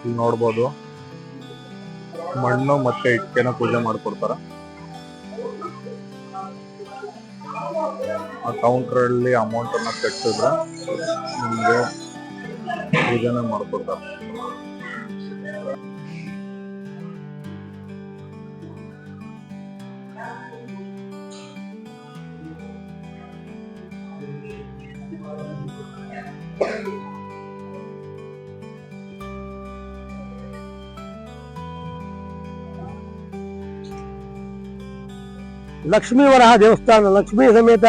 ಇಲ್ಲಿ ನೋಡ್ಬೋದು ಮಣ್ಣು ಮತ್ತೆ ಇಟ್ಟಿಗೆನ ಪೂಜೆ ಮಾಡ್ಕೊಡ್ತಾರ. ಆ ಕೌಂಟರ್ ಅಲ್ಲಿ ಅಮೌಂಟ್ ಅನ್ನ ಕಟ್ಟಿದ್ರೆ ನಿಮ್ಗೆ ಪೂಜೆನ ಮಾಡ್ಕೊಡ್ತಾರೆ. ಲಕ್ಷ್ಮೀ ವರಹ ದೇವಸ್ಥಾನ, ಲಕ್ಷ್ಮೀ ಸಮೇತ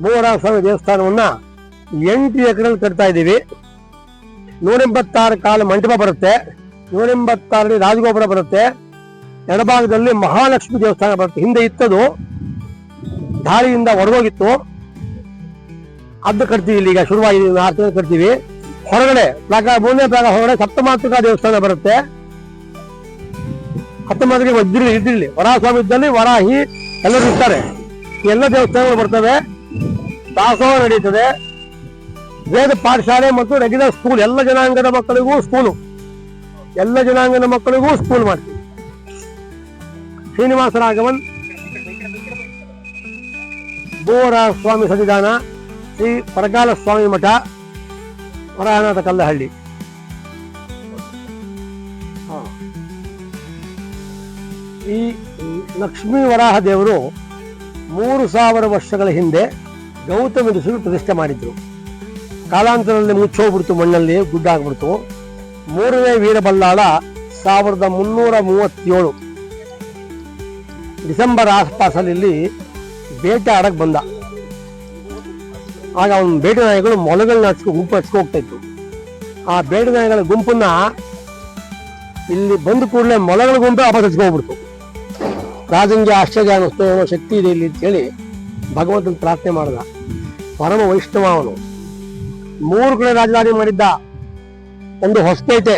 ಭೂವರಾಹ ಸ್ವಾಮಿ ದೇವಸ್ಥಾನವನ್ನ 8 ಎಕರೆಯಲ್ಲಿ ಕಟ್ತಾ ಇದ್ದೀವಿ. 186 ಕಾಲ ಮಂಟಪ ಬರುತ್ತೆ, 186 ರಾಜಗೋಪುರ ಬರುತ್ತೆ, ಎಡಭಾಗದಲ್ಲಿ ಮಹಾಲಕ್ಷ್ಮಿ ದೇವಸ್ಥಾನ ಬರುತ್ತೆ. ಹಿಂದೆ ಇತ್ತದು ದಾಳಿಯಿಂದ ಹೊರಗೋಗಿತ್ತು, ಅದು ಕಟ್ತೀವಿ. ಇಲ್ಲಿ ಈಗ ಶುರುವಾಗಿ 6 ತಿಂಗಳು ಕಟ್ತೀವಿ. ಹೊರಗಡೆ ಮೂರನೇ ಪ್ರಾಗ ಹೊರಗಡೆ ಸಪ್ತಮಾತೃಕಾ ದೇವಸ್ಥಾನ ಬರುತ್ತೆ. 19ಗೆ ಇದ್ರಲ್ಲಿ ವರಾಹ ಸ್ವಾಮಿ ಇದ್ದಲ್ಲಿ ವರಾಹಿ ಎಲ್ಲರೂ ಇರ್ತಾರೆ. ಎಲ್ಲ ದೇವಸ್ಥಾನಗಳು ಬರ್ತವೆ, ದಾಸೋಹ ನಡೀತದೆ, ವೇದ ಪಾಠಶಾಲೆ ಮತ್ತು ರೆಗ್ಯುಲರ್ ಸ್ಕೂಲ್, ಎಲ್ಲ ಜನಾಂಗದ ಮಕ್ಕಳಿಗೂ ಸ್ಕೂಲ್ ಮಾಡ್ತೀವಿ. ಶ್ರೀನಿವಾಸ ರಾಘವನ್ ಭೂವರಾಹ ಸ್ವಾಮಿ ಸನ್ನಿಧಾನ, ಶ್ರೀ ಪರಕಾಲ ಸ್ವಾಮಿ ಮಠ, ವರಾಹನಾಥ ಕಲ್ಲಹಳ್ಳಿ. ಈ ಲಕ್ಷ್ಮೀ ವರಾಹ ದೇವರು 3000 ವರ್ಷಗಳ ಹಿಂದೆ ಗೌತಮ ಋಷಿಗಳು ಪ್ರತಿಷ್ಠೆ ಮಾಡಿದ್ರು. ಕಾಲಾಂತರದಲ್ಲಿ ಮುಚ್ಚೋಗ್ಬಿಡ್ತು, ಮಣ್ಣಲ್ಲಿ ಗುಡ್ಡ ಆಗ್ಬಿಡ್ತು. 3ನೇ ವೀರಬಲ್ಲಾಳ 1337 ಡಿಸೆಂಬರ್ ಆಸ್ಪಾಸಲ್ಲಿ ಬೇಟೆ ಆಡಕ್ ಬಂದ. ಆಗ ಅವನ ಬೇಟೆ ನಾಯಿಗಳು ಮೊಲಗಳನ್ನ ಗುಂಪು ಹಚ್ಕೋಗ್ತಾ ಇತ್ತು. ಆ ಬೇಟೆ ನಾಯಿಗಳ ಗುಂಪನ್ನ ಇಲ್ಲಿ ಬಂದ ಕೂಡಲೇ ಮೊಲಗಳ ಗುಂಪು ವಾಪಸ್ ಹಚ್ಕೋಗ್ಬಿಡ್ತು. ರಾಜಂಗೆ ಆಶ್ಚರ್ಯ ಅನ್ನಿಸ್ತು, ಏನೋ ಶಕ್ತಿ ಇದೆ ಇಲ್ಲಿ ಅಂತ ಹೇಳಿ ಭಗವಂತನ ಪ್ರಾರ್ಥನೆ ಮಾಡಿದ. ಪರಮ ವೈಷ್ಣವ ಅವನು. 3 ಕಡೆ ರಾಜಧಾನಿ ಮಾಡಿದ್ದ. ಒಂದು ಹೊಸಪೇಟೆ,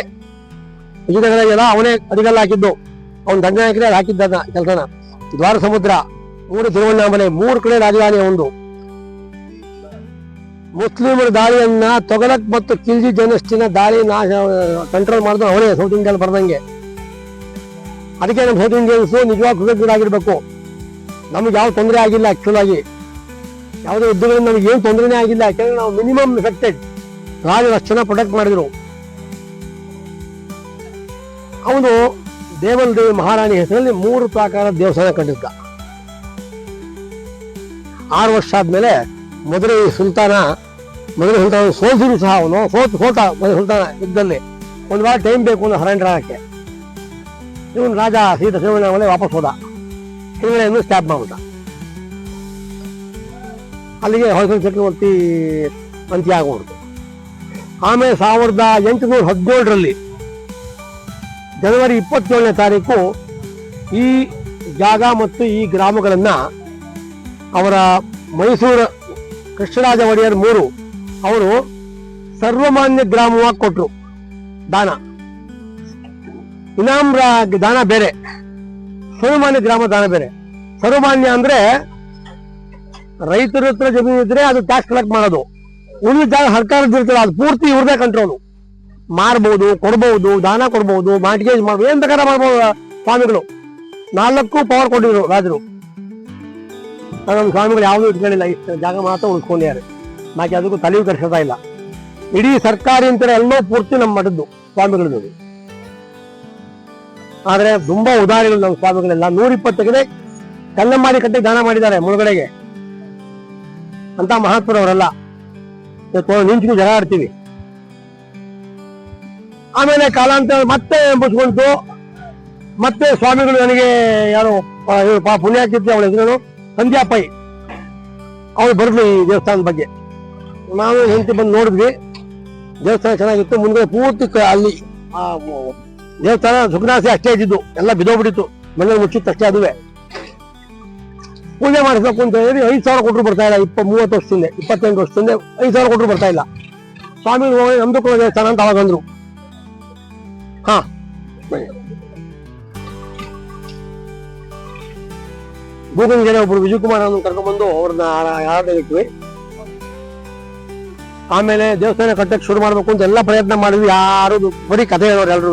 ವಿಜಯನಗರ ಅವನೇ ಅಡಿಗಲ್ಲ ಹಾಕಿದ್ದು, ಅವನ ದಂಡನಾಯಕರೇ ಹಾಕಿದ್ದ ಕೆಲಸನ. ದ್ವಾರ ಸಮುದ್ರ, 3 ತಿರುವಣ್ಣಾಮಲೆ, 3 ಕಡೆ ರಾಜಧಾನಿ ಒಂದು. ಮುಸ್ಲಿಮರ ದಾಳಿಯನ್ನ ತೊಗಲಕ್ ಮತ್ತು ಕಿಲ್ಜಿ ಜನಷ್ಟಿನ ದಾಳಿ ಕಂಟ್ರೋಲ್ ಮಾಡಿದ್ರು ಅವನೇ, ಸೌತ್ ಇಂಡಿಯನ್ ಬರ್ದಂಗೆ. ಅದಕ್ಕೆ ನಮ್ಮ ಸೌತ್ ಇಂಡಿಯನ್ಸ್ ನಿಜವಾಗ ಕೃತಜ್ಞರಾಗಿರ್ಬೇಕು. ನಮ್ಗೆ ಯಾವ ತೊಂದರೆ ಆಗಿಲ್ಲ, ಆಕ್ಚುಲ್ ಆಗಿ ಯಾವುದೇ ಯುದ್ಧಗಳಿಂದ ನಮ್ಗೆ ಏನು ತೊಂದರೆನೇ ಆಗಿಲ್ಲ. ಯಾಕಂದ್ರೆ ನಾವು ಮಿನಿಮಮ್ ಎಫೆಕ್ಟೆಡ್, ರಾಜ ರಕ್ಷಣೆ ಪ್ರೊಟೆಕ್ಟ್ ಮಾಡಿದ್ರು. ಅವನು ದೇವಲ್ ದೇವಿ ಮಹಾರಾಣಿ ಹೆಸರಲ್ಲಿ 3 ಪ್ರಾಕಾರ ದೇವಸ್ಥಾನ ಕಟ್ಟಿದ್ದ. 6 ವರ್ಷ ಆದ್ಮೇಲೆ ಮಧುರೈ ಸುಲ್ತಾನ ಸೋಲ್ಸಿದ್ರು ಸಹ. ಅವನು ಸೋತ ಮಧುರೈ ಸುಲ್ತಾನ ಯುದ್ಧದಲ್ಲಿ. 1 ವಾರ ಟೈಮ್ ಬೇಕು ಅವನು ಹರೆಂಡರ್ ಆಗಕ್ಕೆ. ಇವನು ರಾಜ ಸೀತಾ ಶಿವಣ್ಣ ವಾಪಸ್ ಹೋದ. ಹಿಂಗಳೆಯನ್ನು ಸ್ಟ್ಯಾಪ್ ಮಾಡ್ಬಿಟ್ಟ. ಅಲ್ಲಿಗೆ ಹೊಯ್ಸಳ ಚಕ್ರವರ್ತಿ ಅಂತ್ಯ ಆಗೋಗ್ಬಿಡ್ತು. ಆಮೇಲೆ 1817 ಜನವರಿ 27ನೇ ತಾರೀಕು ಈ ಜಾಗ ಮತ್ತು ಈ ಗ್ರಾಮಗಳನ್ನ ಅವರ ಮೈಸೂರು ಕೃಷ್ಣರಾಜ ಒಡೆಯರ್ 3 ಅವರು ಸರ್ವಮಾನ್ಯ ಗ್ರಾಮವಾಗಿ ಕೊಟ್ರು ದಾನ. ಇನಾಮ್ ದಾನ ಬೇರೆ, ಸರ್ವಮಾನ್ಯ ಗ್ರಾಮ ದಾನ ಬೇರೆ. ಸರ್ವಮಾನ್ಯ ಅಂದ್ರೆ ರೈತರ ಹತ್ರ ಜಮೀನು ಇದ್ರೆ ಅದು ಟ್ಯಾಕ್ಸ್ ಕಲೆಕ್ಟ್ ಮಾಡೋದು. ಉಳಿದ ಜಾಗ ಸರ್ಕಾರದ ಇರ್ತದೆ, ಅದು ಪೂರ್ತಿ ಇವ್ರದೇ ಕಂಟ್ರೋಲು. ಮಾರ್ಬಹುದು, ಕೊಡ್ಬಹುದು, ದಾನ ಕೊಡ್ಬಹುದು, ಮಾರ್ಟ್ಗೇಜ್ ಮಾಡ್ಬೋದು, ಏನ್ ಬೇಕಾದ್ರೆ ಮಾಡ್ಬೋದು. ಸ್ವಾಮಿಗಳು 4 ಪವರ್ ಕೊಟ್ಟಿದ್ರು ರಾಜರು. ನಮ್ಮ ಸ್ವಾಮಿಗಳು ಯಾವುದು ಇಟ್ಕೊಂಡಿಲ್ಲ, ಇಷ್ಟು ಜಾಗ ಮಾತ್ರ ಉಳ್ಕೊಂಡಿದ್ದಾರೆ. ಬಾಕಿ ಅದಕ್ಕೂ ತಲೆಯೂ ಕಟ್ಸೋತಾ ಇಲ್ಲ. ಇಡೀ ಸರ್ಕಾರಿ ಅಂತಾರೆ ಎಲ್ಲೋ ಪೂರ್ತಿ ನಮ್ಮ ಮಠದ್ದು ಸ್ವಾಮಿಗಳದ್ದು. ಆದ್ರೆ ತುಂಬಾ ಉದಾಹರಣೆಗಳು ನಮ್ಮ ಸ್ವಾಮಿಗಳೆಲ್ಲ. 120 ಎಕರೆ ಕಲ್ಲಂಬಾಡಿ ಕಟ್ಟಿಗೆ ದಾನ ಮಾಡಿದ್ದಾರೆ ಮುಳುಗಡೆಗೆ. ಅಂತ ಮಹಾತ್ಮರವರೆಲ್ಲ ನಿಂತ್ಕೊಂಡು ಜಗಳ ಆಡ್ತೀವಿ. ಆಮೇಲೆ ಕಾಲಾಂತರ ಮತ್ತೆ ಮುಚ್ಕೊಂತು. ಮತ್ತೆ ಸ್ವಾಮಿಗಳು ನನಗೆ ಯಾರು ಪುಣ್ಯಾಕಿರ್ತಿ, ಅವಳ ಹೆಸರು ಸಂಧ್ಯಾ ಪೈ, ಅವಳು ಬರಲಿ ಈ ದೇವಸ್ಥಾನದ ಬಗ್ಗೆ. ನಾವು ಹೆಂಡತಿ ಬಂದು ನೋಡಿದ್ವಿ. ದೇವಸ್ಥಾನ ಚೆನ್ನಾಗಿತ್ತು. ಮುಂದೆ ಪೂರ್ತಿ ಅಲ್ಲಿ ದೇವಸ್ಥಾನ ಸುಖನಾಸಿ ಅಷ್ಟೇ ಇದ್ದಿದ್ದು, ಎಲ್ಲ ಬಿದ್ದೋಗ್ಬಿಟ್ಟಿತ್ತು. ಮನೇಲಿ ಮುಚ್ಚಿತ್ತು ಅಷ್ಟೇ. ಅದುವೇ ಪೂಜೆ ಮಾಡಿಸ್ಬೇಕು ಅಂತ ಹೇಳಿ 5,000 ಕೊಟ್ಟರು ಬರ್ತಾ ಇಲ್ಲ. 30 ವರ್ಷದಿಂದ 28 ವರ್ಷದಿಂದ 5,000 ಕೊಟ್ಟರು ಬರ್ತಾ ಇಲ್ಲ. ಸ್ವಾಮಿ ನಮ್ದು ದೇವಸ್ಥಾನ ಅಂತ ಅವಾಗ ಅಂದ್ರು. ಹಾ, ಬೂಗಂಗೆರೆ ಒಬ್ರು ವಿಜಯಕುಮಾರ್ ಅನ್ನು ಕರ್ಕೊಂಡ್ಬಂದು ಅವ್ರನ್ನ ಆರಾಧನೆ ಇಟ್ವಿ. ಆಮೇಲೆ ದೇವಸ್ಥಾನ ಕಟ್ಟಕ್ಕೆ ಶುರು ಮಾಡ್ಬೇಕು ಅಂತ ಎಲ್ಲ ಪ್ರಯತ್ನ ಮಾಡಿದ್ವಿ, ಯಾರು ಬರೀ ಕಥೆ ಹೇಳೋರು ಎಲ್ರು.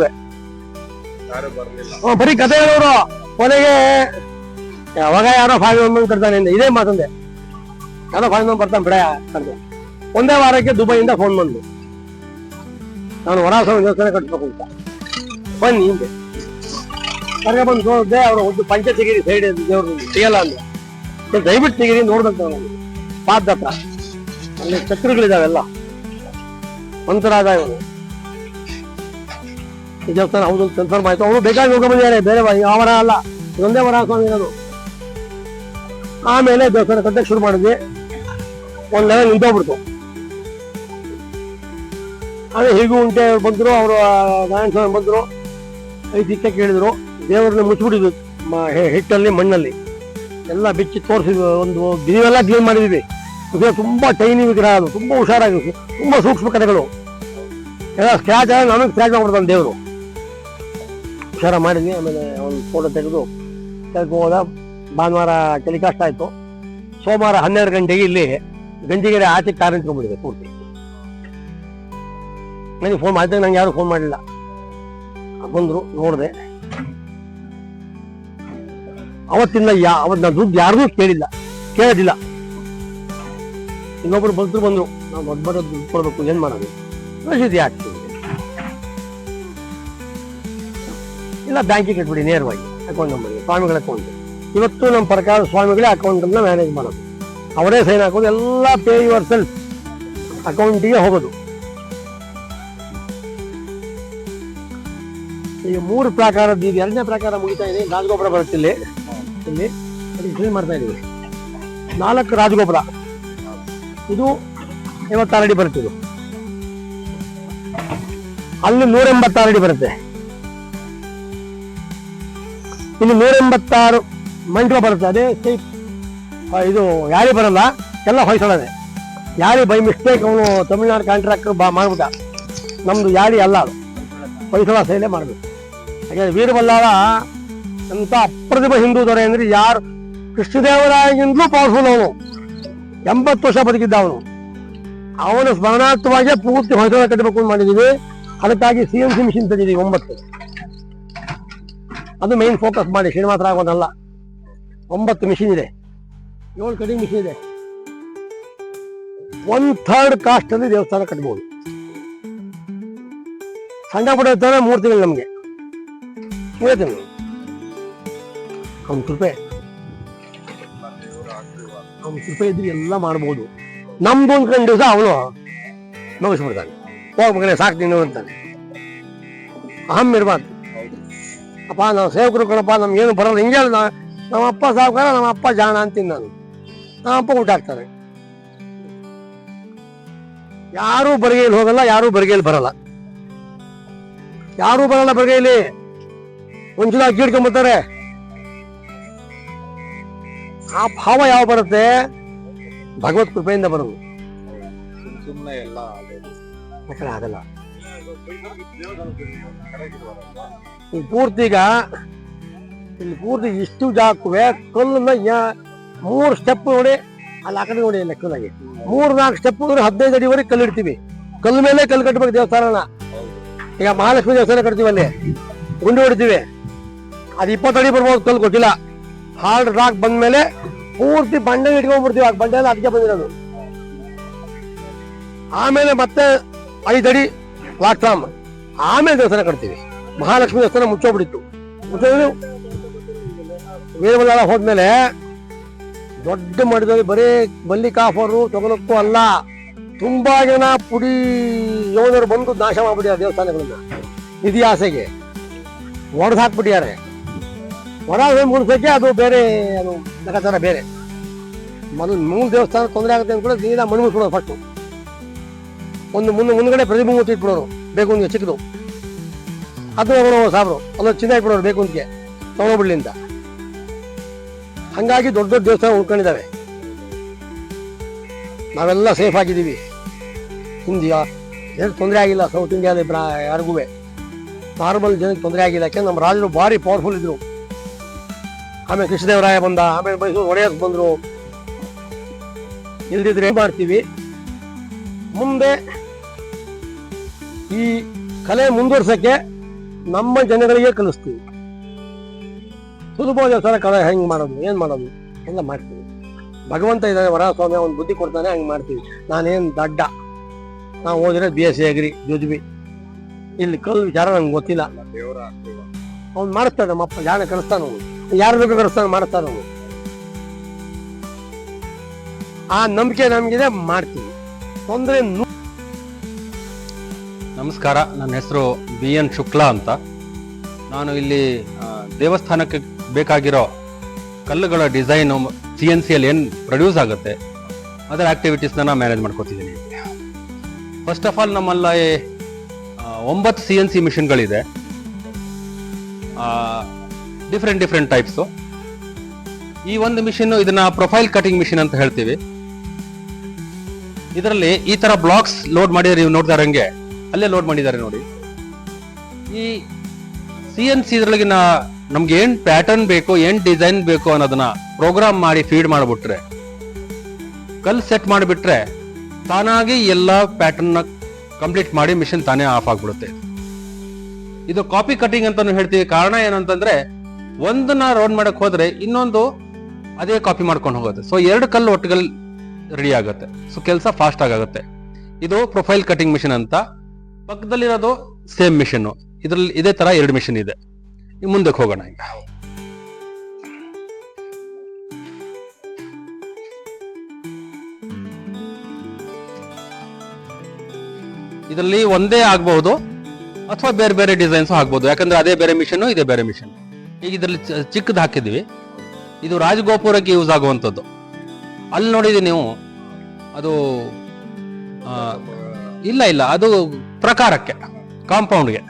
ಬರೀ ಕಥೆ ಹೇಳೋರು. ಕೊನೆಗೆ ಯಾವಾಗ ಯಾರೋ ಫಾಯಿಲ್ ಕಟ್ತಾನೆ ಇದೇ ಮಾತಂದೆ, ಯಾರೋ ಫಾಯಿಲ್ ಬರ್ತಾನೆ ಬಿಡ ಅಂತ. ಒಂದೇ ವಾರಕ್ಕೆ ದುಬೈಯಿಂದ ಫೋನ್ ಬಂದು, ನಾನು ವರಾಹಸ್ವಾಮಿ ದೇವಸ್ಥಾನ ಕಟ್ಟಬೇಕು ಅಂತ ಬನ್ನಿ ಹಿಂದೆ ಕರ್ಗ ಬಂದು ನೋಡಿದೆ. ಅವರು ಒಂದು ಪಂಚತಿಗಿರಿ ಸೈಡ್ ದೇವ್ರು ಸಿಗಲ್ಲ ಅಂದ್ರೆ ದಯವಿಟ್ಟು ತೆಗಿರಿ ನೋಡ್ದಂತ ಪಾದ ಹತ್ರ ಅಲ್ಲಿ ಚಕ್ರಗಳಿದಾವೆಲ್ಲ ಮಂತ್ರಾದ ಇವನು ಈ ದೇವಸ್ಥಾನ ಹೌದು ಕನ್ಫರ್ಮ್ ಆಯ್ತು. ಅವರು ಬೇಕಾಗಿ ಹೋಗ ಬಂದಿದ್ದಾರೆ, ಬೇರೆ ಅವರ ಅಲ್ಲ, ಇದೊಂದೇ ವರಾಹಸ್ವಾಮಿ ಇರೋದು. ಆಮೇಲೆ ದೇವಸ್ಥಾನ ಕಟ್ಟಕ್ಕೆ ಶುರು ಮಾಡಿದ್ವಿ. ಒಂದ್ ಲೆವೆಲ್ ನಿಂತೋಗ್ಬಿಡ್ತು. ಅದೇ ಹೀಗೂ ಉಂಟೆ ಬಂದ್ರು, ಅವರು ನಾರಾಯಣ ಸ್ವಾಮಿ ಬಂದ್ರು, 5 ದಿಕ್ಕ ಕೇಳಿದ್ರು. ದೇವರನ್ನ ಮುಚ್ಚಿಬಿಟ್ಟಿದ್ವಿ ಹಿಟ್ಟಲ್ಲಿ ಮಣ್ಣಲ್ಲಿ ಎಲ್ಲ ಬಿಚ್ಚಿ ತೋರಿಸಿದ್ವಿ. ಒಂದು ದಿನವೆಲ್ಲ ಕ್ಲೀನ್ ಮಾಡಿದ್ವಿ. ಇದು ತುಂಬಾ ಟೈನಿ ವಿಗ್ರಹ, ಅದು ತುಂಬಾ ಹುಷಾರಾಗಿ, ತುಂಬಾ ಸೂಕ್ಷ್ಮ ಕಥೆಗಳು ಎಲ್ಲ ಸ್ಕ್ರಾಚ್ ಆಗಿ ನಮಗೆ ಸ್ಕ್ರಾಚ್ ಮಾಡ್ಬಿಡ್ತಾನೆ ದೇವರು. ಹುಷಾರ ಮಾಡಿದ್ವಿ. ಆಮೇಲೆ ಒಂದು ಫೋಟೋ ತೆಗೆದು ಕೆಳಗೆ ಹೋದ. ಭಾನುವಾರ ಟೆಲಿಕಾಸ್ಟ್ ಆಯ್ತು. ಸೋಮವಾರ 12 ಗಂಟೆಗೆ ಇಲ್ಲಿ ಗಂಜಿಗೆರೆ ಆಚೆ ಕಾರ್ ನಿಂತ್ಕೊಂಡ್ಬಿಟ್ಟಿದೆ ಪೂರ್ತಿ. ನನಗೆ ಫೋನ್ ಮಾಡಿದಾಗ ನಂಗೆ ಯಾರು ಫೋನ್ ಮಾಡಲಿಲ್ಲ. ಬಂದ್ರು, ನೋಡಿದೆ. ಅವತ್ತಿಂದ ಅವತ್ತು ನಾನು ದುಡ್ಡು ಯಾರಿಗೂ ಕೇಳೋದಿಲ್ಲ. ಇನ್ನೊಬ್ರು ಬಂದ್ರು, ನಾವು ದೊಡ್ಡ ದುಡ್ಡು ಕೊಡ್ಬೇಕು, ಏನ್ ಮಾಡೋದು, ರಸೀದಿ ಹಾಕ್ತೀವಿ, ಇಲ್ಲ ಬ್ಯಾಂಕಿಗೆ ಕಟ್ಬಿಡಿ ನೇರವಾಗಿ ಅಕೌಂಟ್ ನಂಬರ್ಗೆ, ಸ್ವಾಮಿಗಳ ಅಕೌಂಟ್. ಇವತ್ತು ನಮ್ಮ ಪ್ರಕಾರ ಸ್ವಾಮಿಗಳೇ ಅಕೌಂಟ್ ಅನ್ನ ಮ್ಯಾನೇಜ್ ಮಾಡೋದು, ಅವರೇ ಸೈನ್ ಹಾಕೋದು, ಎಲ್ಲ ಪೇ ಯುವರ್ ಸೆಲ್ಫ್ ಅಕೌಂಟಿಗೆ ಹೋಗೋದು. ಈಗ 3 ಪ್ರಾಕಾರದ್ದು ಇದು 2ನೇ ಪ್ರಾಕಾರ ಮುಗಿತಾ ಇದೆ. ರಾಜಗೋಪುರ ಬರುತ್ತೆ ಇಲ್ಲಿ ಕ್ಲೀನ್ ಮಾಡ್ತಾ ಇದೀವಿ. 4 ರಾಜಗೋಪುರ, ಇದು 56 ಅಡಿ ಬರುತ್ತೆ. ಇದು ಅಲ್ಲಿ 186 ಅಡಿ ಬರುತ್ತೆ. ಇಲ್ಲಿ 186 ಮಂಟಪ ಬರುತ್ತೆ. ಅದೇ ಇದು ಯಾರಿ ಬರಲ್ಲ, ಎಲ್ಲ ಹೊಯ್ಸಳದೆ. ಯಾರಿ ಬೈ ಮಿಸ್ಟೇಕ್ ಅವನು ತಮಿಳ್ನಾಡು ಕಾಂಟ್ರಾಕ್ಟರ್ ಮಾಡ್ಬಿಟ್ಟ. ನಮ್ದು ಯಾರಿ ಅಲ್ಲ, ಅದು ಹೊಯ್ಸಳ ಶೈಲೇ ಮಾಡಬೇಕು. ಹಾಗೆ ವೀರಬಲ್ಲಾಳ ಅಂತ ಅಪ್ರತಿಮ ಹಿಂದೂ ದೊರೆ ಅಂದ್ರೆ ಯಾರು, ಕೃಷ್ಣದೇವರಾಯಗಿಂತಲೂ ಪವರ್ಫುಲ್ ಅವನು. 80 ವರ್ಷ ಬದುಕಿದ್ದ ಅವನು. ಅವನ ಸ್ಮರಣಾರ್ಥವಾಗಿ ಪೂರ್ತಿ ಹೊಯ್ಸಳ ಕಟ್ಟಬೇಕು ಅಂತ ಮಾಡಿದೀವಿ. ಅದಕ್ಕಾಗಿ CNC ಮಿಷಿನ್ ತೆಗೆದಿದ್ದೀವಿ 9. ಅದು ಮೈನ್ ಫೋಕಸ್ ಮಾಡಿ ಶ್ರೀನಿವಾಸ ರಾಘವನಲ್ಲ. 9 ಮಿಷಿನ್ ಇದೆ, 7 ಕಟಿಂಗ್ ಮಿಷಿನ್ ಇದೆ. 1/3 ಕಾಸ್ಟ್ ಅಲ್ಲಿ ದೇವಸ್ಥಾನ ಕಟ್ಬೋದು. ಸಣ್ಣ ಪುಟ್ಟ 3 ತಿಂಗಳು ನಮ್ಗೆ 3 ತಿಂಗಳು ಅವ್ನ ಕೃಪೆ ಇದ್ರೆ ಎಲ್ಲ ಮಾಡ್ಬೋದು. ನಮ್ದು ಒಂದು ಕಂಡು ದಿವಸ ಅವನು ಮುಗಿಸ್ಬಿಡ್ತಾನೆ, ಹೋಗ್ ಮಗನೇ ಸಾಕು ನೀನು ಅಂತಾನೆ. ಅಹಂ ಇರ್ಬಾರ್ದು. ಅಪ್ಪ ನಾವು ಸೇವಕರು ಕಣಪ್ಪ, ನಮ್ಗೇನು ಬರೋದು ಹಿಂಗೆ. ನಮ್ಮ ಅಪ್ಪ ಸಾವುಕಾರ, ನಮ್ಮ ಅಪ್ಪ ಜಾಣ ಅಂತೀನಿ ನಾನು. ನಮ್ಮ ಅಪ್ಪ ಊಟ ಹಾಕ್ತಾರೆ. ಯಾರೂ ಬರಿಗೈಲಿ ಹೋಗಲ್ಲ, ಯಾರೂ ಬರಿಗೈಲಿ ಬರಲ್ಲ. ಯಾರೂ ಬರಲ್ಲ ಬರಿಗೈಲಿ. ಒಂಚೂರು ಅಕ್ಕಿ ಹಿಡ್ಕೊಂಡ್ಬರ್ತಾರೆ. ಆ ಭಾವ ಯಾವ ಬರುತ್ತೆ, ಭಗವತ್ ಕೃಪೆಯಿಂದ ಬರೋದು. ಆಗಲ್ಲ. ಪೂರ್ತಿ ಈಗ ಇಲ್ಲಿ ಪೂರ್ತಿ ಇಷ್ಟು ಜಾಕುವೆ ಕಲ್ಲನ್ನ 3 ಸ್ಟೆಪ್ ನೋಡಿ, ಅಲ್ಲಿ ಆ ಕಡೆ ನೋಡಿ ಲೆಕ್ಕದಾಗಿ 3-4 ಸ್ಟೆಪ್ ನೋಡಿ 15 ಅಡಿವರೆಗೆ ಕಲ್ಲು ಇಡ್ತೀವಿ. ಕಲ್ಲು ಮೇಲೆ ಕಲ್ಲು ಕಟ್ಟಬೇಕು ದೇವಸ್ಥಾನನ. ಈಗ ಮಹಾಲಕ್ಷ್ಮಿ ದೇವಸ್ಥಾನ ಕಟ್ತೀವಿ, ಅಲ್ಲಿ ಗುಂಡು ಹೊಡಿತೀವಿ. ಅದು 20 ಅಡಿ ಬರ್ಬೋದು, ಕಲ್ಲು ಕೊಟ್ಟಿಲ್ಲ. ಹಾರ್ಡ್ ರಾಕ್ ಬಂದ್ಮೇಲೆ ಪೂರ್ತಿ ಬಂಡೆ ಇಟ್ಕೊಂಡ್ಬಿಡ್ತೀವಿ. ಆ ಬಂಡೆ ಎಲ್ಲ ಅದಕ್ಕೆ ಬಂದಿರೋದು. ಆಮೇಲೆ ಮತ್ತೆ 5 ಅಡಿ ಪ್ಲಾಟ್ಫಾರ್ಮ್, ಆಮೇಲೆ ದೇವಸ್ಥಾನ ಕಟ್ತೀವಿ. ಮಹಾಲಕ್ಷ್ಮಿ ದೇವಸ್ಥಾನ ಮುಚ್ಚೋಗ್ಬಿಟ್ಟಿತ್ತು. ವೀರಬಲ್ಲಾಳ ಹೋದ್ಮೇಲೆ ದೊಡ್ಡ ಮಟ್ಟದಲ್ಲಿ ಬರೀ ಮಲ್ಲಿಕಾಫರು ತಗೊಳಕ್ಕೂ ಅಲ್ಲ, ತುಂಬಾ ಜನ ಪುಡಿ ಯೋಧರು ಬಂದು ನಾಶ ಮಾಡ್ಬಿಟ್ಟಿದ್ದಾರೆ ದೇವಸ್ಥಾನಗಳನ್ನ. ನಿಧಿ ಆಸೆಗೆ ಒಡೆದು ಹಾಕ್ಬಿಟ್ಟಿದ್ದಾರೆ. ಹೊರ ಮುಡ್ಸಕ್ಕೆ ಅದು ಬೇರೆ, ಅದು ಲೆಕ್ಕಾಚಾರ ಬೇರೆ. ಮೊದಲು 3 ದೇವಸ್ಥಾನ ತೊಂದರೆ ಆಗುತ್ತೆ ಅಂತ ಕೂಡ ನೀರ ಮಣ್ಣು ಮುಚ್ಬಿಡೋದು ಫಸ್ಟು. ಒಂದು ಮುಂದ್ಗಡೆ ಪ್ರತಿಬಿಂಬ ಇಟ್ಬಿಡೋರು ಬೇಕು ಅಂತ ಚಿಕ್ಕದು, ಅದು ಹೋಗೋಣ ಸಾಬ್ರು ಅಲ್ಲೊಂದು ಚಿನ್ನ ಇಟ್ಬಿಡೋರು ಬೇಕು ಅಂತ ತಗೊಂಡ್ಬಿಡ್ಲಿ ಅಂತ. ಹಂಗಾಗಿ ದೊಡ್ಡ ದೊಡ್ಡ ದೇವಸ್ಥಾನ ಉಳ್ಕೊಂಡಿದ್ದಾವೆ. ನಾವೆಲ್ಲ ಸೇಫ್ ಆಗಿದ್ದೀವಿ. ಇಂಡಿಯಾ ಏನು ತೊಂದರೆ ಆಗಿಲ್ಲ. ಸೌತ್ ಇಂಡಿಯಾದ ಯಾರಿಗೂ ನಾರ್ಮಲ್ ಜನಕ್ಕೆ ತೊಂದರೆ ಆಗಿಲ್ಲ. ಯಾಕೆಂದ್ರೆ ನಮ್ಮ ರಾಜರು ಭಾರಿ ಪವರ್ಫುಲ್ ಇದ್ರು. ಆಮೇಲೆ ಕೃಷ್ಣದೇವರಾಯ ಬಂದ, ಆಮೇಲೆ ಮೈಸೂರು ಒಡೆಯರ್ ಬಂದ್ರು. ಇಲ್ದಿದ್ರೆ ಏನ್ ಮಾಡ್ತೀವಿ, ಮುಂದೆ ಈ ಕಲೆ ಮುಂದುವರ್ಸಕ್ಕೆ ನಮ್ಮ ಜನಗಳಿಗೆ ಕಲಿಸ್ತೀವಿ. ಸುಲಭವಾದ ಸರ ಕಲೆ ಹೆಂಗ್ ಮಾಡೋದು, ಏನ್ ಮಾಡೋದು ಎಲ್ಲ ಮಾಡ್ತೀವಿ. ಭಗವಂತ ಇದ್ದಾನೆ, ವರಸ್ವಾಮಿ ಅವ್ನು ಬುದ್ಧಿ ಕೊಡ್ತಾನೆ, ಹಂಗೆ ಮಾಡ್ತೀವಿ. ನಾನೇನು ದಡ್ಡ, ನಾವು ಓದಿದ್ರೆ BSc ಅಗ್ರಿ ಜುಜ್ಬಿ, ಇಲ್ಲಿ ಕಲ್ ವಿಚಾರ ನಂಗೆ ಗೊತ್ತಿಲ್ಲ. ದೇವರ ಅವ್ನು ಮಾಡಿಸ್ತಾನೆ, ನಮ್ಮಪ್ಪ ಜಾಣ ಕಲಿಸ್ತಾನ, ಅವನು ಯಾರು ಬೇಕು ಕಲಿಸ್ತಾನೆ, ಮಾಡಿಸ್ತಾನ ಅವನು. ಆ ನಂಬಿಕೆ ನಮಗಿದೆ, ಮಾಡ್ತೀವಿ. ತೊಂದರೆ ನಮಸ್ಕಾರ, ನನ್ನ ಹೆಸರು BN ಶುಕ್ಲಾ ಅಂತ. ನಾನು ಇಲ್ಲಿ ದೇವಸ್ಥಾನಕ್ಕೆ ಬೇಕಾಗಿರೋ ಕಲ್ಲುಗಳ ಡಿಸೈನು CNCಯಲ್ಲಿ ಏನು ಪ್ರೊಡ್ಯೂಸ್ ಆಗುತ್ತೆ ಅದರ ಆಕ್ಟಿವಿಟೀಸ್ನ ನಾನು ಮ್ಯಾನೇಜ್ ಮಾಡ್ಕೊತಿದ್ದೀನಿ. ಫಸ್ಟ್ ಆಫ್ ಆಲ್ ನಮ್ಮಲ್ಲಿ 9 CNC ಮಿಷಿನ್ಗಳಿದೆ, ಡಿಫ್ರೆಂಟ್ ಟೈಪ್ಸು. ಈ ಒಂದು ಮಿಷಿನ್ ಇದನ್ನ ಪ್ರೊಫೈಲ್ ಕಟಿಂಗ್ ಮಿಷಿನ್ ಅಂತ ಹೇಳ್ತೀವಿ. ಇದರಲ್ಲಿ ಈ ತರ ಬ್ಲಾಕ್ಸ್ ಲೋಡ್ ಮಾಡಿದ್ರೆ ನೀವು ನೋಡ್ತಾ ಇರಂಗೆ ಅಲ್ಲೇ ಲೋಡ್ ಮಾಡಿದ್ದಾರೆ ನೋಡಿ. ಈ CNC ಇದ್ರೊಳಗೆ ನಮ್ಗೆ ಏನ್ ಪ್ಯಾಟರ್ನ್ ಬೇಕು, ಏನ್ ಡಿಸೈನ್ ಬೇಕು ಅನ್ನೋದನ್ನ ಪ್ರೋಗ್ರಾಮ್ ಮಾಡಿ ಫೀಡ್ ಮಾಡಿಬಿಟ್ರೆ, ಕಲ್ ಸೆಟ್ ಮಾಡಿಬಿಟ್ರೆ ತಾನಾಗಿ ಎಲ್ಲ ಪ್ಯಾಟರ್ನ್ ನ ಕಂಪ್ಲೀಟ್ ಮಾಡಿ ಮಿಷಿನ್ ತಾನೇ ಆಫ್ ಆಗ್ಬಿಡುತ್ತೆ. ಇದು ಕಾಪಿ ಕಟಿಂಗ್ ಅಂತಾನು ಹೇಳ್ತೀವಿ. ಕಾರಣ ಏನಂತಂದ್ರೆ ಒಂದನ್ನ ರೋಡ್ ಮಾಡಕ್ ಹೋದ್ರೆ ಇನ್ನೊಂದು ಅದೇ ಕಾಪಿ ಮಾಡ್ಕೊಂಡು ಹೋಗುತ್ತೆ. ಸೊ 2 ಕಲ್ಲು ಒಟ್ಟಿಗೆ ರೆಡಿ ಆಗುತ್ತೆ. ಸೊ ಕೆಲಸ ಫಾಸ್ಟ್ ಆಗುತ್ತೆ. ಇದು ಪ್ರೊಫೈಲ್ ಕಟಿಂಗ್ ಮಿಷಿನ್ ಅಂತ. ಪಕ್ಕದಲ್ಲಿರೋದು ಸೇಮ್ ಮಿಷಿನ್. ಇದ್ರಲ್ಲಿ ಇದೇ ತರ 2 ಮಿಷಿನ್ ಇದೆ. ಈಗ ಮುಂದಕ್ಕೆ ಹೋಗೋಣ. ಈಗ ಇದರಲ್ಲಿ ಒಂದೇ ಆಗ್ಬಹುದು ಅಥವಾ ಬೇರೆ ಬೇರೆ ಡಿಸೈನ್ಸ್ ಆಗ್ಬಹುದು, ಯಾಕಂದ್ರೆ ಅದೇ ಬೇರೆ ಮಿಷನ್, ಇದೇ ಬೇರೆ ಮಿಷನ್. ಈಗ ಇದರಲ್ಲಿ ಚಿಕ್ಕದು ಹಾಕಿದ್ವಿ. ಇದು ರಾಜಗೋಪುರಕ್ಕೆ ಯೂಸ್ ಆಗುವಂಥದ್ದು. ಅಲ್ಲಿ ನೋಡಿದೀವಿ ನೀವು, ಅದು ಇಲ್ಲ ಅದು ಪ್ರಕಾರಕ್ಕೆ, ಕಾಂಪೌಂಡ್ಗೆ.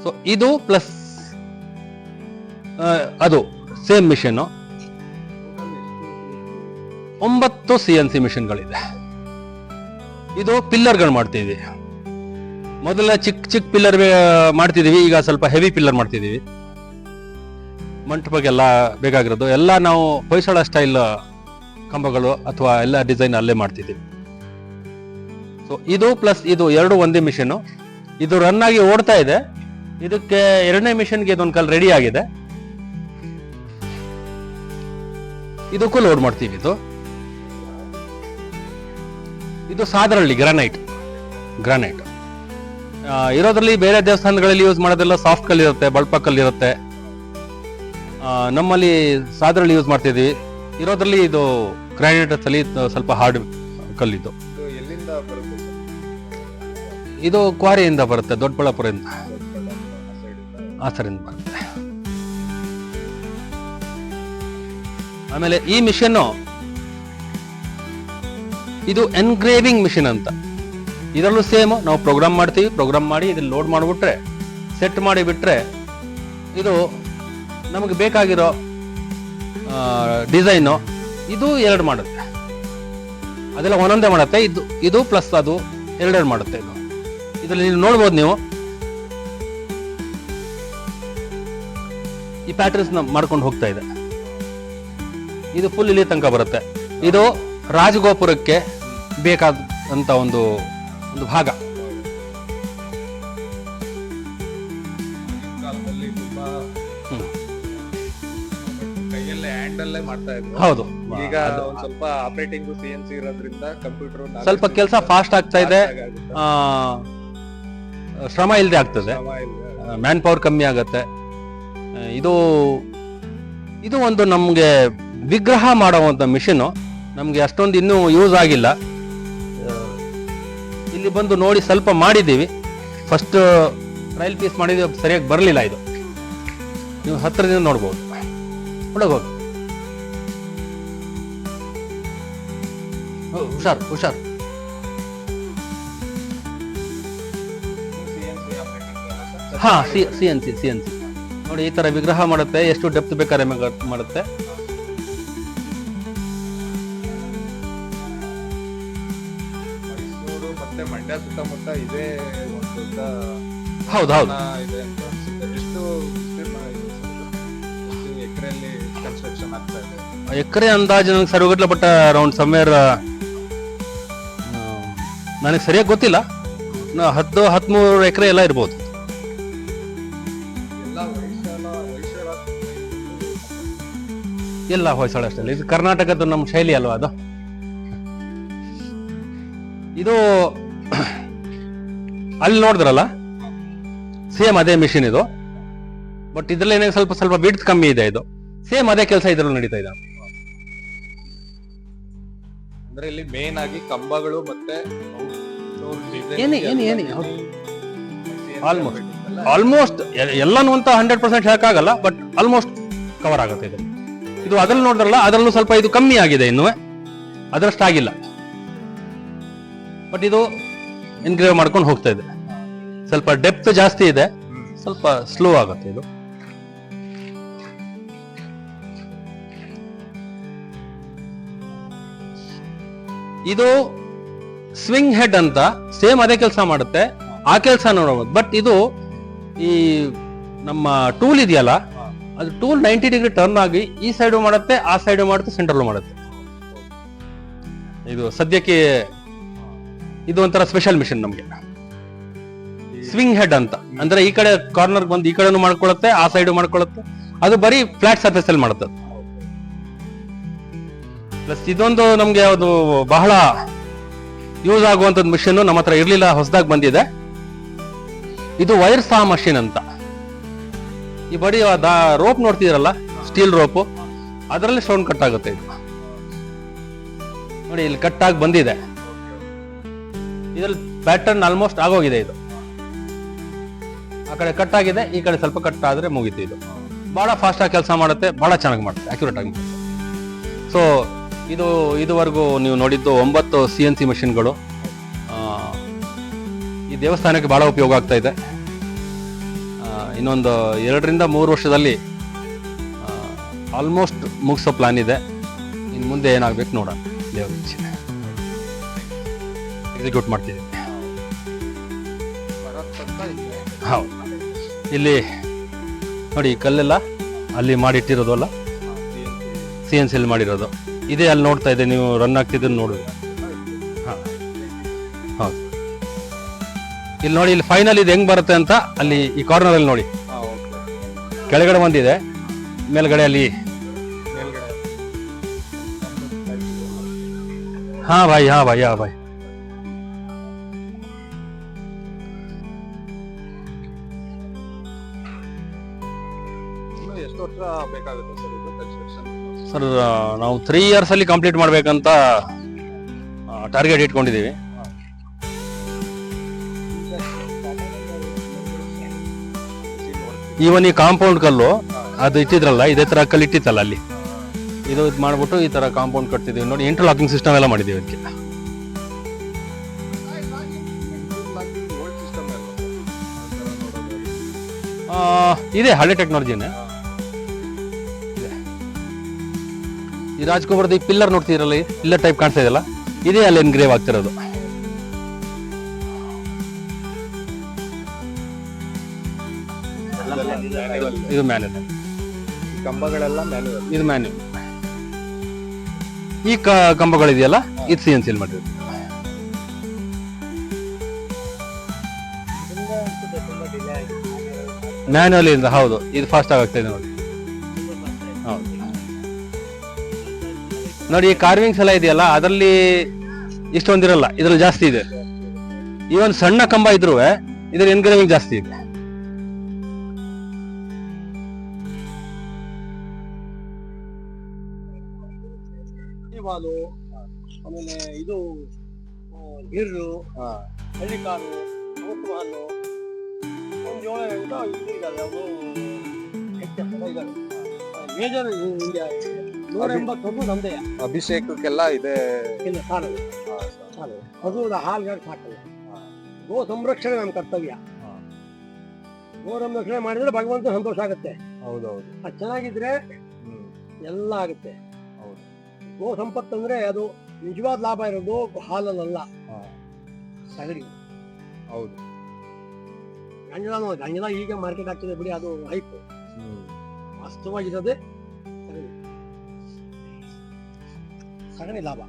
ಸೊ ಇದು ಪ್ಲಸ್ ಅದು ಸೇಮ್ ಮಿಷನ್. 9 CNC ಮಿಷನ್ಗಳಿದೆ. ಇದು ಪಿಲ್ಲರ್ಗಳು ಮಾಡ್ತಿದ್ವಿ. ಮೊದಲ ಚಿಕ್ಕ ಪಿಲ್ಲರ್ ಮಾಡ್ತಿದೀವಿ, ಈಗ ಸ್ವಲ್ಪ ಹೆವಿ ಪಿಲ್ಲರ್ ಮಾಡ್ತಿದೀವಿ. ಮಂಟಪಕ್ಕೆಲ್ಲ ಬೇಕಾಗಿರೋದು ಎಲ್ಲ ನಾವು ಹೊಯ್ಸಳ ಸ್ಟೈಲ್ ಕಂಬಗಳು ಅಥವಾ ಎಲ್ಲ ಡಿಸೈನ್ ಅಲ್ಲೇ ಮಾಡ್ತಿದ್ದೀವಿ. ಸೊ ಇದು ಪ್ಲಸ್ ಇದು 2 ಒಂದೇ ಮಿಷನ್. ಇದು ರನ್ ಆಗಿ ಓಡ್ತಾ ಇದೆ. ಇದಕ್ಕೆ 2ನೇ ಮಿಷನ್ಗೆ ಇದೊಂದು ಕಲ್ ರೆಡಿ ಆಗಿದೆ. ಇದಕ್ಕೂ ಲೋಡ್ ಮಾಡ್ತೀವಿ. ಇದು ಸಾದರಳ್ಳಿ ಗ್ರಾನೈಟ್ ಇರೋದ್ರಲ್ಲಿ ಬೇರೆ ದೇವಸ್ಥಾನಗಳಲ್ಲಿ ಯೂಸ್ ಮಾಡೋದೆಲ್ಲ ಸಾಫ್ಟ್ ಕಲ್ ಇರುತ್ತೆ, ಬಳ್ಪ ಕಲ್ ಇರುತ್ತೆ. ನಮ್ಮಲ್ಲಿ ಸಾದರಳ್ಳಿ ಯೂಸ್ ಮಾಡ್ತಿದ್ವಿ. ಇರೋದ್ರಲ್ಲಿ ಇದು ಗ್ರಾನೈಟ್ ಅಲ್ಲಿ ಸ್ವಲ್ಪ ಹಾರ್ಡ್ ಕಲ್ಲಿದ್ದು. ಎಲ್ಲಿಂದ ಬರುತ್ತೆ? ಇದು ಕ್ವಾರಿಯಿಂದ ಬರುತ್ತೆ, ದೊಡ್ಡಬಳ್ಳಾಪುರದಿಂದ, ಆ ಸೈಡಿಂದ ಬರುತ್ತೆ. ಆಮೇಲೆ ಈ ಮಿಷನ್ ಇದು ಎನ್ಗ್ರೇವಿಂಗ್ ಮಿಷನ್ ಅಂತ. ಇದರಲ್ಲೂ ಸೇಮ್ ನಾವು ಪ್ರೋಗ್ರಾಮ್ ಮಾಡ್ತೀವಿ. ಪ್ರೋಗ್ರಾಮ್ ಮಾಡಿ ಇದನ್ನ ಲೋಡ್ ಮಾಡಿಬಿಟ್ರೆ, ಸೆಟ್ ಮಾಡಿ ಬಿಟ್ರೆ, ಇದು ನಮಗೆ ಬೇಕಾಗಿರೋ ಡಿಸೈನು ಇದು 2 ಮಾಡುತ್ತೆ. ಅದೆಲ್ಲ ಒಂದೊಂದೇ ಮಾಡುತ್ತೆ. ಇದು ಪ್ಲಸ್ ಅದು 2 ಮಾಡುತ್ತೆ. ಇದರಲ್ಲಿ ನೀವು ನೋಡ್ಬೋದು, ನೀವು ಈ ಪ್ಯಾಟರ್ನ್ಸ್ ಮಾಡ್ಕೊಂಡು ಹೋಗ್ತಾ ಇದೆ. ಇದು ಫುಲ್ ಇಲ್ಲಿ ತನಕ ಬರುತ್ತೆ. ಇದು ರಾಜಗೋಪುರಕ್ಕೆ ಬೇಕಾದಂತ ಒಂದು ಭಾಗ. ಕೈಯಲ್ಲೇ ಹ್ಯಾಂಡಲ್ಲೇ ಮಾಡ್ತಾ ಇದ್ರು. ಹೌದು, ಈಗ ಒಂದ್ ಸ್ವಲ್ಪ ಆಪರೇಟಿಂಗ್ CNC ಇರೋದ್ರಿಂದ ಕಂಪ್ಯೂಟರ್ ಸ್ವಲ್ಪ ಕೆಲಸ ಫಾಸ್ಟ್ ಆಗ್ತಾ ಇದೆ, ಶ್ರಮ ಇಲ್ಲದೆ ಆಗ್ತದೆ, ಮ್ಯಾನ್ ಪವರ್ ಕಮ್ಮಿ ಆಗತ್ತೆ. ಇದು ಒಂದು ನಮ್ಗೆ ವಿಗ್ರಹ ಮಾಡುವಂತ ಮಿಷಿನ್. ನಮ್ಗೆ ಅಷ್ಟೊಂದು ಇನ್ನೂ ಯೂಸ್ ಆಗಿಲ್ಲ. ಇಲ್ಲಿ ಬಂದು ನೋಡಿ ಸ್ವಲ್ಪ ಮಾಡಿದ್ದೀವಿ. ಫಸ್ಟ್ ಟ್ರಯಲ್ ಪೀಸ್ ಮಾಡಿದ್ವಿ, ಸರಿಯಾಗಿ ಬರಲಿಲ್ಲ. ಇದು ನೀವು ಹತ್ತಿರದಿಂದ ನೋಡ್ಬೋದು. ಒಳಗೋಗಿ ಹುಷಾರ್. ಹಾ, CNC ನೋಡಿ, ಈ ತರ ವಿಗ್ರಹ ಮಾಡುತ್ತೆ. ಎಷ್ಟು ಡೆಪ್ತ್ ಬೇಕಾದ್ರೆ ಮಾಡುತ್ತೆ. ಮೈಸೂರು ಮತ್ತೆ ಮಂಡ್ಯ ಸುತ್ತಮುತ್ತ ಇದೇ ಒಂದು ದೊಡ್ಡ ಹೌದು ಇದೆ ಅಂತ ಅನ್ಸುತ್ತೆ. ಎಷ್ಟು ಎಕರೆಯಲ್ಲಿ ಕನ್ಸ್ಟ್ರಕ್ಷನ್ ಆಗ್ತಾ ಇದೆ? ಎಕರೆ ಅಂದಾಜು ನಂಗೆ ಸರಿಗೊಟ್ಲ, ಬಟ್ ಅರೌಂಡ್ ಸಮ್ವೇರ್ ನನಗೆ ಸರಿಯಾಗಿ ಗೊತ್ತಿಲ್ಲ. 10-13 ಎಕರೆ ಎಲ್ಲ ಇರ್ಬೋದು. ಎಲ್ಲ ಹೊಯ್ಸಳ ಅಷ್ಟೇ. ಇದು ಕರ್ನಾಟಕದ ನಮ್ಮ ಶೈಲಿ ಅಲ್ವಾ ಅದು. ಇದು ಅಲ್ಲಿ ನೋಡಿದ್ರಲ್ಲ ಸೇಮ್ ಅದೇ ಮಿಷಿನ್ ಇದು. ಬಟ್ ಇದ್ರಲ್ಲಿ ಏನಾಗ ಸ್ವಲ್ಪ ಬಿಡ್ತ್ ಕಮ್ಮಿ ಇದೆ. ಇದು ಸೇಮ್ ಅದೇ ಕೆಲಸ ಇದ್ರಲ್ಲಿ ನಡೀತಾ ಇದೆ. ಅಂದ್ರೆ ಇಲ್ಲಿ ಮೇನ್ ಆಗಿ ಕಂಬಗಳು ಮತ್ತೆ ಆಲ್ಮೋಸ್ಟ್ ಎಲ್ಲಾನು ಅಂತ 100% ಹೇಳಕ್ಕಾಗಲ್ಲ, ಬಟ್ ಆಲ್ಮೋಸ್ಟ್ ಕವರ್ ಆಗುತ್ತೆ ಇದು. ಇದು ಅದ್ರಲ್ಲಿ ನೋಡಿದ್ರಲ್ಲ ಅದರಲ್ಲೂ ಸ್ವಲ್ಪ ಇದು ಕಮ್ಮಿ ಆಗಿದೆ, ಇನ್ನೂ ಅದರಷ್ಟು ಆಗಿಲ್ಲ. ಬಟ್ ಇದು ಎನ್ಗ್ರೇವ್ ಮಾಡ್ಕೊಂಡು ಹೋಗ್ತಾ ಇದೆ. ಸ್ವಲ್ಪ ಡೆಪ್ತ್ ಜಾಸ್ತಿ ಇದೆ, ಸ್ವಲ್ಪ ಸ್ಲೋ ಆಗುತ್ತೆ ಇದು. ಇದು ಸ್ವಿಂಗ್ ಹೆಡ್ ಅಂತ ಸೇಮ್ ಅದೇ ಕೆಲಸ ಮಾಡುತ್ತೆ, ಆ ಕೆಲಸ ನೋಡಬಹುದು. ಬಟ್ ಇದು ಈ ನಮ್ಮ ಟೂಲ್ ಇದೆಯಲ್ಲ, ಅದು ಟೂಲ್ 90 ಡಿಗ್ರಿ ಟರ್ನ್ ಆಗಿ ಈ ಸೈಡು ಮಾಡುತ್ತೆ, ಆ ಸೈಡು ಮಾಡುತ್ತೆ, ಸೆಂಟ್ರಲ್ಲೂ ಮಾಡುತ್ತೆ. ಇದು ಸದ್ಯಕ್ಕೆ ಇದು ಒಂಥರ ಸ್ಪೆಷಲ್ ಮಿಷನ್ ನಮ್ಗೆ. ಸ್ವಿಂಗ್ ಹೆಡ್ ಅಂತ ಅಂದ್ರೆ ಈ ಕಡೆ ಕಾರ್ನರ್ ಬಂದು ಈ ಕಡೆನೂ ಮಾಡ್ಕೊಳ್ಳುತ್ತೆ, ಆ ಸೈಡು ಮಾಡ್ಕೊಳ್ಳುತ್ತೆ. ಅದು ಬರೀ ಫ್ಲಾಟ್ ಸರ್ಫೇಸ್ ಅಲ್ಲಿ ಮಾಡುತ್ತೆ. ಪ್ಲಸ್ ಇದೊಂದು ನಮ್ಗೆ ಅದು ಬಹಳ ಯೂಸ್ ಆಗುವಂತದ್ದು ಮಿಷನ್ ನಮ್ಮ ಹತ್ರ ಇರ್ಲಿಲ್ಲ, ಹೊಸದಾಗಿ ಬಂದಿದೆ. ಇದು ವೈರ್ ಸಾ ಮಷಿನ್ ಅಂತ. ಈ ಬಡಿ ರೋಪ್ ನೋಡ್ತಿದ್ರಲ್ಲ, ಸ್ಟೀಲ್ ರೋಪ್, ಅದರಲ್ಲಿ ಸ್ಟೋನ್ ಕಟ್ ಆಗುತ್ತೆ. ಇದು ನೋಡಿ ಇಲ್ಲಿ ಕಟ್ ಆಗಿ ಬಂದಿದೆ. ಇದ್ರಲ್ಲಿ ಪ್ಯಾಟರ್ನ್ ಆಲ್ಮೋಸ್ಟ್ ಆಗೋಗಿದೆ. ಇದು ಆ ಕಡೆ ಕಟ್ ಆಗಿದೆ, ಈ ಕಡೆ ಸ್ವಲ್ಪ ಕಟ್ ಆದ್ರೆ ಮುಗೀತು. ಇದು ಬಹಳ ಫಾಸ್ಟ್ ಆಗಿ ಕೆಲಸ ಮಾಡುತ್ತೆ, ಬಹಳ ಚೆನ್ನಾಗಿ ಮಾಡುತ್ತೆ, ಅಕ್ಯುರೇಟ್ ಆಗಿ. ಸೊ ಇದುವರೆಗೂ ನೀವು ನೋಡಿದ್ದು 9 CNC ಮಷಿನ್ಗಳು. ಈ ದೇವಸ್ಥಾನಕ್ಕೆ ಬಹಳ ಉಪಯೋಗ ಆಗ್ತಾ ಇದೆ. ಇನ್ನೊಂದು 2-3 ವರ್ಷದಲ್ಲಿ ಆಲ್ಮೋಸ್ಟ್ ಮುಗಿಸೋ ಪ್ಲಾನ್ ಇದೆ. ಇನ್ನು ಮುಂದೆ ಏನಾಗ್ಬೇಕು ನೋಡೋಣ, ದೇವರ ಇಚ್ಛೆ. ಎಕ್ಸಿಕ್ಯೂಟ್ ಮಾಡ್ತಿದ್ದೀವಿ. ಹೌದು, ಇಲ್ಲಿ ನೋಡಿ ಈ ಕಲ್ಲೆಲ್ಲ ಅಲ್ಲಿ ಮಾಡಿಟ್ಟಿರೋದು ಅಲ್ಲ, CNC ಅಲ್ಲಿ ಮಾಡಿರೋದು ಇದೇ. ಅಲ್ಲಿ ನೋಡ್ತಾ ಇದೆ ನೀವು, ರನ್ ಆಗ್ತಿದ್ದನ್ನು ನೋಡಿದ್ರೆ. ಹೌದು, ಇಲ್ಲಿ ನೋಡಿ, ಇಲ್ಲಿ ಫೈನಲ್ ಇದು ಹೆಂಗ್ ಬರುತ್ತೆ ಅಂತ ಅಲ್ಲಿ ಈ ಕಾರ್ನರ್ ಅಲ್ಲಿ ನೋಡಿ. ಕೆಳಗಡೆ ಬಂದಿದೆ, ಮೇಲ್ಗಡೆ ಅಲ್ಲಿ. ಹಾ ಭಾಯ್. ಎಷ್ಟು ವರ್ಷ ಬೇಕಾಗುತ್ತೆ ಸರ್ ಇದು ಕನ್ಸ್ಟ್ರಕ್ಷನ್? ಸರ್ ನಾವು 3 years ಅಲ್ಲಿ ಕಂಪ್ಲೀಟ್ ಮಾಡ್ಬೇಕಂತ ಟಾರ್ಗೆಟ್ ಇಟ್ಕೊಂಡಿದೀವಿ. ಈವನ್ ಈ ಕಾಂಪೌಂಡ್ ಕಲ್ಲು ಅದು ಇಟ್ಟಿದ್ರಲ್ಲ, ಇದೇ ತರ ಕಲ್ಲು ಇಟ್ಟಿತ್ತಲ್ಲ ಅಲ್ಲಿ, ಇದು ಮಾಡ್ಬಿಟ್ಟು ಈ ತರ ಕಾಂಪೌಂಡ್ ಕಟ್ತಿದೀವಿ ನೋಡಿ. ಇಂಟರ್ಲಾಕಿಂಗ್ ಸಿಸ್ಟಮ್ ಎಲ್ಲ ಮಾಡಿದೀವಿ ಅದಕ್ಕೆ. ಇದೆ ಹಳೆ ಟೆಕ್ನಾಲಜಿನೇ. ಈ ರಾಜ್ಕುಮಾರ್ದು ಈ ಪಿಲ್ಲರ್ ನೋಡ್ತಿರಲ್ಲ, ಪಿಲ್ಲರ್ ಟೈಪ್ ಕಾಣ್ತಾ ಇದೆಯಲ್ಲ, ಇದೇ ಅಲ್ಲಿ ಎನ್ಗ್ರೇವ್ ಆಗ್ತಿರೋದು. ಇದು ಮ್ಯಾನ್ಯಲ್. ಕಂಬಗಳೆಲ್ಲ ಮ್ಯಾನ್ಯುವಲ್. ಇದು ಮ್ಯಾನ್ಯಲ್. ಈ ಕಂಬಗಳಿದೆಯಲ್ಲ, ಇದು CNC ಅಲ್ಲಿ ಮಾಡಿರೋದು. ಮ್ಯಾನ್ಯುವಲ್ ಇಂದ. ಹೌದು, ಇದು ಫಾಸ್ಟ್ ಆಗ್ತಾ ಇದೆ ನೋಡಿ. ಹೌದು ನೋಡಿ, ಈ ಕಾರ್ವಿಂಗ್ಸ್ ಎಲ್ಲ ಇದೆಯಲ್ಲ, ಅದರಲ್ಲಿ ಇಷ್ಟೊಂದಿರಲ್ಲ, ಇದ್ರಲ್ಲಿ ಜಾಸ್ತಿ ಇದೆ. ಈ ಒಂದು ಸಣ್ಣ ಕಂಬ ಇದ್ರೂ ಇದ್ರ ಎನ್ಗ್ರೇವಿಂಗ್ ಜಾಸ್ತಿ ಇದೆ. ಆಮೇಲೆ ಇದು ಹಿರ್ರು, ಹಳ್ಳಿಕಾರು, ಹಣ್ಣು, ಒಂದು 7 ಇದಾವೆ. ಅವು ಇದಾವೆ. ಮೇಜರ್ ಇಂಡಿಯಾ 180 ನಮ್ದೇ. ಅಭಿಷೇಕಕ್ಕೆಲ್ಲ ಇದೆ. ಇಲ್ಲ ಸಾಲದು, ಅದು ಹಾಲ್ಗಾಗ ಸಾಕಲ್ಲ. ಗೋ ಸಂರಕ್ಷಣೆ ನಮ್ಮ ಕರ್ತವ್ಯ. ಗೋ ಸಂರಕ್ಷಣೆ ಮಾಡಿದ್ರೆ ಭಗವಂತ ಸಂತೋಷ ಆಗುತ್ತೆ. ಹೌದೌದು, ಅದು ಚೆನ್ನಾಗಿದ್ರೆ ಎಲ್ಲ ಆಗುತ್ತೆ. ಗೋ ಸಂಪತ್ತು ಅಂದ್ರೆ ಅದು ನಿಜವಾದ ಲಾಭ ಇರೋದು ಹಾಲಲ್ಲ, ಸಗಣಿ. ಹೌದು, ಗಂಜಲ ಈಗ ಮಾರ್ಕೆಟ್ ಆಗ್ತದೆ ಬಿಡಿ, ಅದು ಹೈಪ್. ವಾಸ್ತವವಾಗಿರೋದೇ ಸಗಣಿ ಲಾಭ.